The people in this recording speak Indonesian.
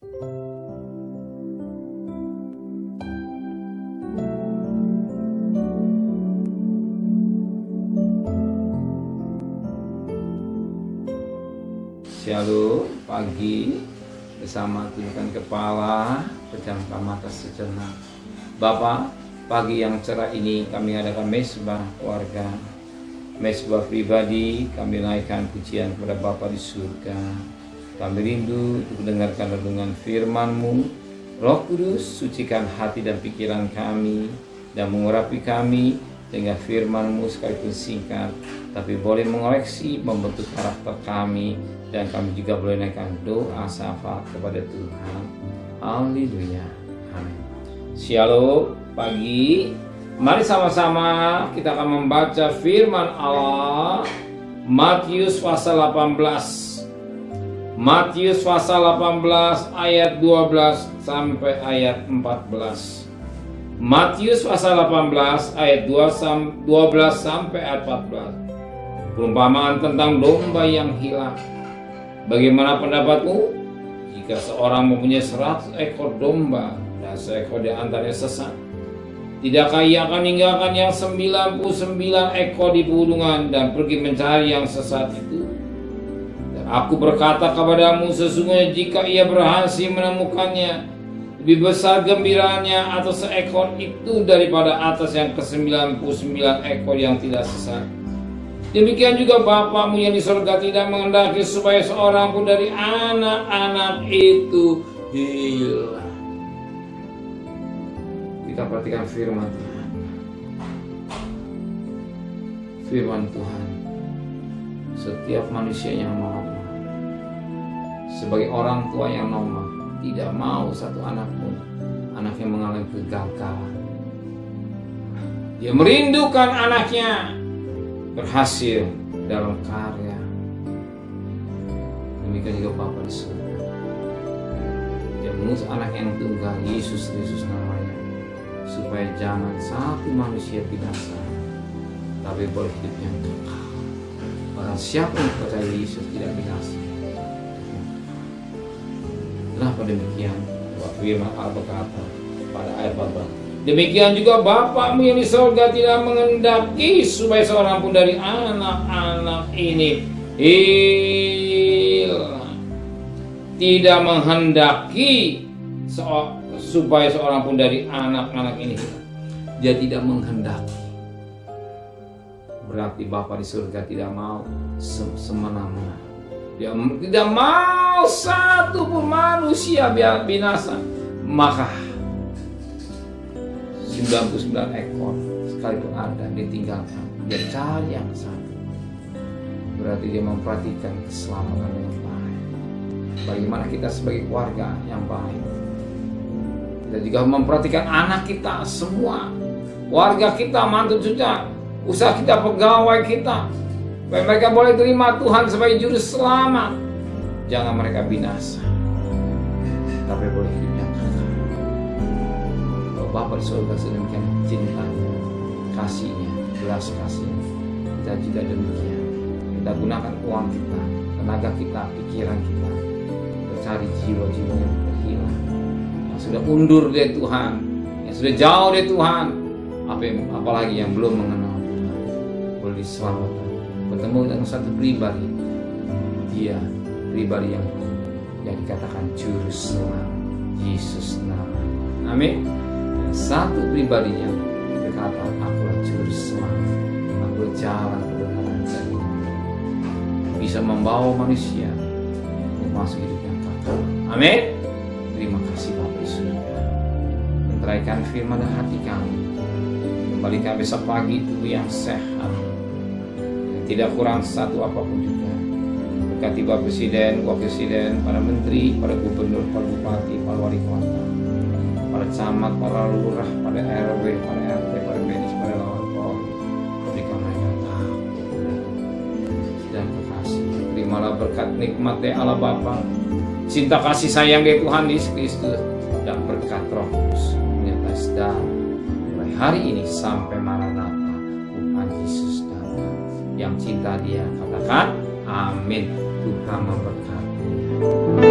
Shalom, pagi bersama tundukkan kepala, pejamkan mata sejenak. Bapak, pagi yang cerah ini kami adakan mesbah keluarga, mesbah pribadi. Kami naikkan pujian kepada Bapa di surga. Kami rindu untuk mendengarkan renungan firman-Mu. Roh Kudus, sucikan hati dan pikiran kami dan mengurapi kami dengan firman-Mu sekalipun singkat, tapi boleh mengoreksi, membentuk karakter kami, dan kami juga boleh naikkan doa syafaat kepada Tuhan. Haleluya. Amin. Shalom, pagi. Mari sama-sama kita akan membaca firman Allah. Matius pasal 18. Matius pasal 18 ayat 12 sampai ayat 14. Matius pasal 18 ayat 12 sampai ayat 14. Perumpamaan tentang domba yang hilang. Bagaimana pendapatmu? Jika seorang mempunyai 100 ekor domba dan seekor di antaranya sesat, tidakkah ia akan meninggalkan yang 99 ekor di pegunungan dan pergi mencari yang sesat itu? Dan aku berkata kepadamu, sesungguhnya jika ia berhasil menemukannya, lebih besar gembiranya atas seekor itu daripada atas yang ke-99 ekor yang tidak sesat. Demikian juga Bapakmu yang di surga tidak menghendaki supaya seorang pun dari anak-anak itu hilang. Kita perhatikan firman Tuhan. Firman Tuhan. Setiap manusia yang normal, sebagai orang tua yang normal, tidak mau satu anak pun anaknya mengalami kegagalan. Dia merindukan anaknya berhasil dalam karya. Demikian juga Bapa di surga. Dia mengutus anak yang tunggal, Yesus Kristus namanya, supaya jangan satu manusia binasa, tapi boleh hidup yang kekal. Barang siapa yang percaya Yesus tidak binasa. Kenapa demikian? Firman Allah berkata pada ayat 14. Demikian juga Bapakmu yang di surga tidak menghendaki supaya seorang pun dari anak-anak ini hilang. Tidak menghendaki supaya seorang pun dari anak-anak ini hilang. Dia tidak menghendaki. Berarti Bapa di surga tidak mau semena-mena. Dia tidak mau satu pun manusia binasa. Maka 99 ekor sekalipun ada ditinggalkan, dia cari yang satu. Berarti dia memperhatikan keselamatan yang baik. Bagaimana kita sebagai keluarga yang baik, kita juga memperhatikan anak kita semua, warga kita, mantu cucu, usaha kita, pegawai kita, supaya mereka boleh terima Tuhan sebagai juru selamat. Jangan mereka binasa, tapi boleh hidup yang kekal. Bapa di surga sedemikian cintanya, kasihnya, belas kasihnya. Kita juga demikian. Kita gunakan uang kita, tenaga kita, pikiran kita, untuk cari jiwa-jiwa yang terhilang, yang sudah undur dari Tuhan, yang sudah jauh dari Tuhan, apalagi yang belum mengenal Tuhan, boleh diselamatkan. Bertemu dengan satu pribadi, dia pribadi yang dikatakan juru selamat, Yesus nama. Amin. Satu pribadi yang berkata, akulah juru selamat, aku jalan kebenaran dan hidup, bisa membawa manusia untuk masuk hidup yang kekal. Amin. Terima kasih Bapa di surga. Menteraikan firman dan hati kami, kembalikan besok pagi tubuh yang sehat, yang tidak kurang satu apapun juga. Berkati Bapak Presiden, Wakil Presiden, para Menteri, para Gubernur, para Bupati, para Wali Kota, para camat, para lurah, pada RW, para RT, para medis, para lawan Polri, berikan mereka tahu dan kasih. Terimalah berkat nikmat dari Allah Bapa, cinta kasih sayang dari Tuhan Yesus Kristus, dan berkat Roh Kudus menyertai saudara mulai hari ini sampai Maranatha, Tuhan Yesus datang. Yang cinta Dia katakan amin. Tuhan memberkati.